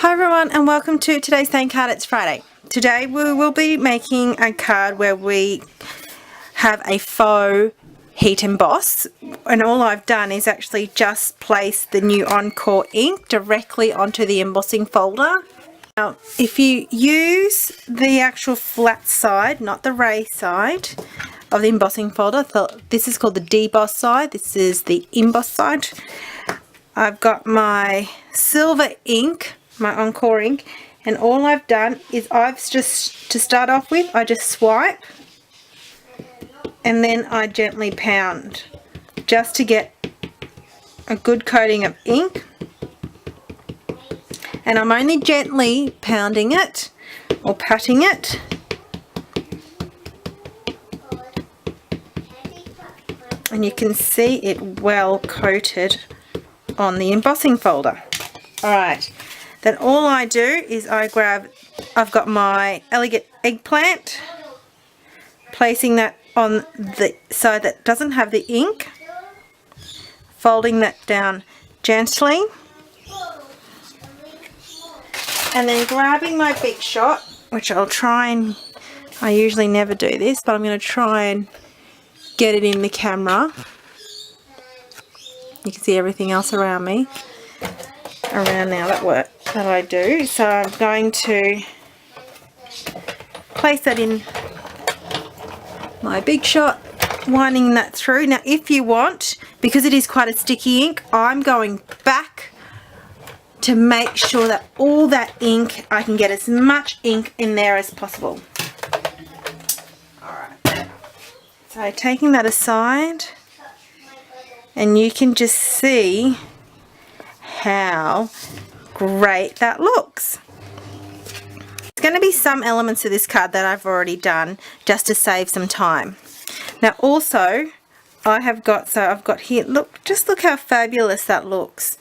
Hi everyone and welcome to today's thank card. It's Friday. Today we will be making a card where we have a faux heat emboss, and all I've done is actually just place the new Encore ink directly onto the embossing folder. Now if you use the actual flat side, not the raised side of the embossing folder, this is called the deboss side, this is the emboss side. I've got my silver ink, my Encore ink, and all I've done is to start off with, I just swipe and then I gently pound just to get a good coating of ink, and I'm only gently pounding it or patting it. And you can see it well coated on the embossing folder. Alright, then all I do is I've got my elegant eggplant, placing that on the side that doesn't have the ink, folding that down gently, and then grabbing my big shot, which I usually never do this, but I'm going to try and get it in the camera. You can see everything else around me now that I do. So I'm going to place that in my big shot, winding that through. Now if you want, because it is quite a sticky ink, I'm going back to make sure that all that ink, I can get as much ink in there as possible. Alright, so taking that aside, and you can just see how great that looks. There's going to be some elements of this card that I've already done just to save some time. Now also I've got here, just look how fabulous that looks.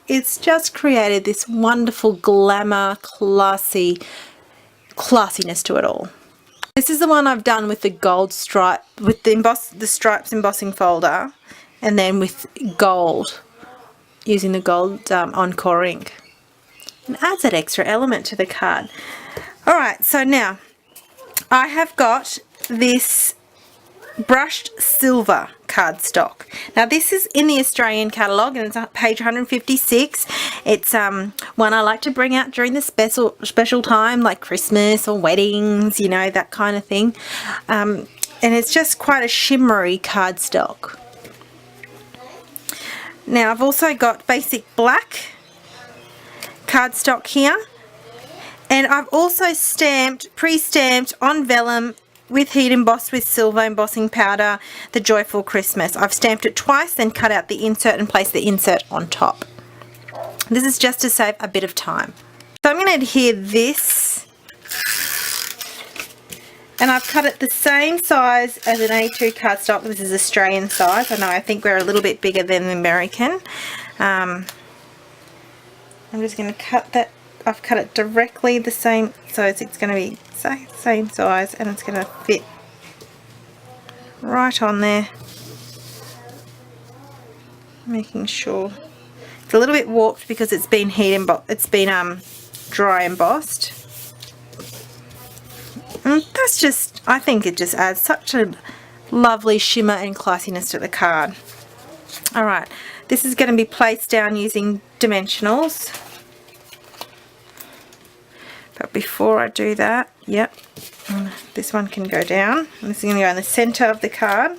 It's just created this wonderful glamour, classiness to it all. This is the one I've done with the gold stripe, with the stripes embossing folder, and then with gold, using the gold Encore ink. And adds that extra element to the card. Alright, so now I have got this brushed silver cardstock. Now this is in the Australian catalogue and it's on page 156. It's one I like to bring out during the special time like Christmas or weddings, you know, that kind of thing. And it's just quite a shimmery cardstock. Now I've also got basic black cardstock here, and I've also pre-stamped on vellum with heat embossed with silver embossing powder, the Joyful Christmas. I've stamped it twice, then cut out the insert and placed the insert on top. This is just to save a bit of time. So I'm going to adhere this, and I've cut it the same size as an A2 cardstock. This is Australian size. I know, I think we're a little bit bigger than the American. I'm just going to cut that. I've cut it directly the same, so it's going to be same size, and it's going to fit right on there. Making sure it's a little bit warped because it's been dry embossed. And that's just, I think it just adds such a lovely shimmer and classiness to the card. Alright, this is going to be placed down using dimensionals. But before I do that, yep, this one can go down. This is going to go in the center of the card.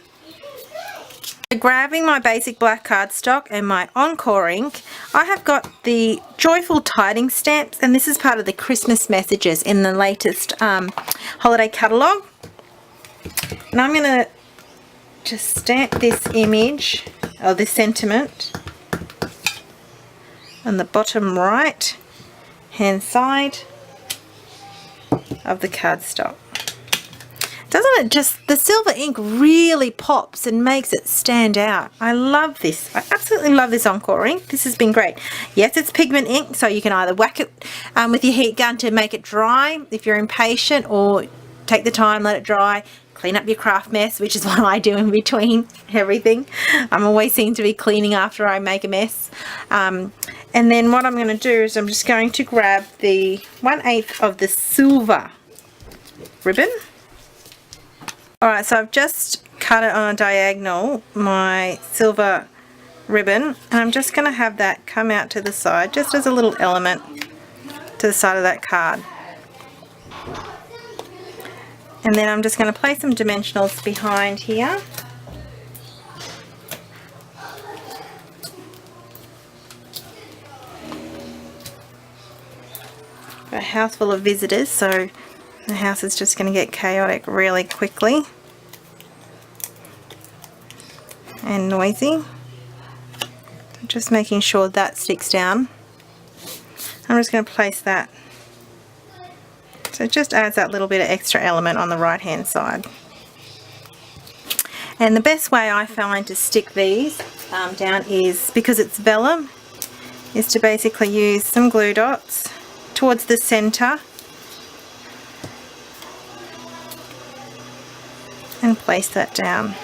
So grabbing my basic black cardstock and my Encore ink, I have got the Joyful Tidings stamps, and this is part of the Christmas messages in the latest holiday catalogue. And I'm going to just stamp this image, or this sentiment, on the bottom right hand side of the cardstock. Doesn't it just, the silver ink really pops and makes it stand out. I love this. I absolutely love this Encore ink. This has been great. Yes, it's pigment ink, so you can either whack it with your heat gun to make it dry if you're impatient, or take the time, let it dry, clean up your craft mess, which is what I do in between everything. I'm always seem to be cleaning after I make a mess. And then what I'm going to do is I'm just going to grab the 1/8 of the silver ribbon. Alright, so I've just cut it on a diagonal, my silver ribbon, and I'm just going to have that come out to the side, just as a little element to the side of that card. And then I'm just going to place some dimensionals behind here. Got a house full of visitors, so the house is just going to get chaotic really quickly and noisy. Just making sure that sticks down. I'm just going to place that. So it just adds that little bit of extra element on the right hand side. And the best way I find to stick these down is, because it's vellum, is to basically use some glue dots towards the center and place that down.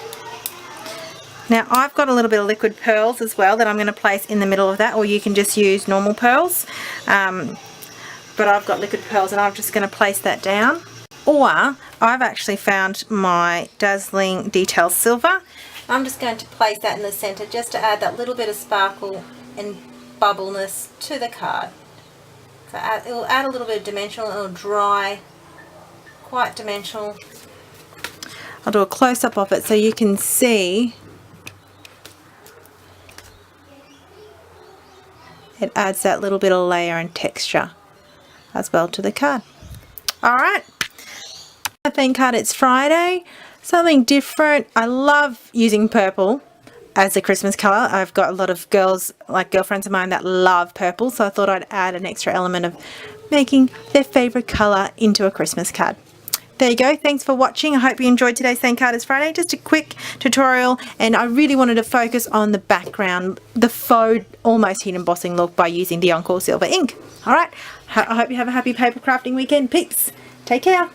Now I've got a little bit of liquid pearls as well that I'm going to place in the middle of that, or you can just use normal pearls. But I've got liquid pearls and I'm just going to place that down. Or I've actually found my Dazzling Detail Silver. I'm just going to place that in the center just to add that little bit of sparkle and bubbleness to the card. So it will add a little bit of dimensional. It will dry quite dimensional. I'll do a close-up of it so you can see it adds that little bit of layer and texture as well to the card. Alright, a theme card. It's Friday, something different. I love using purple as a Christmas colour. I've got a lot of girls, like girlfriends of mine, that love purple, so I thought I'd add an extra element of making their favourite colour into a Christmas card. There you go. Thanks for watching. I hope you enjoyed today's Theme Card is Friday. Just a quick tutorial, and I really wanted to focus on the background, the faux almost hidden embossing look by using the Encore Silver ink. Alright, I hope you have a happy paper crafting weekend. Peeps. Take care.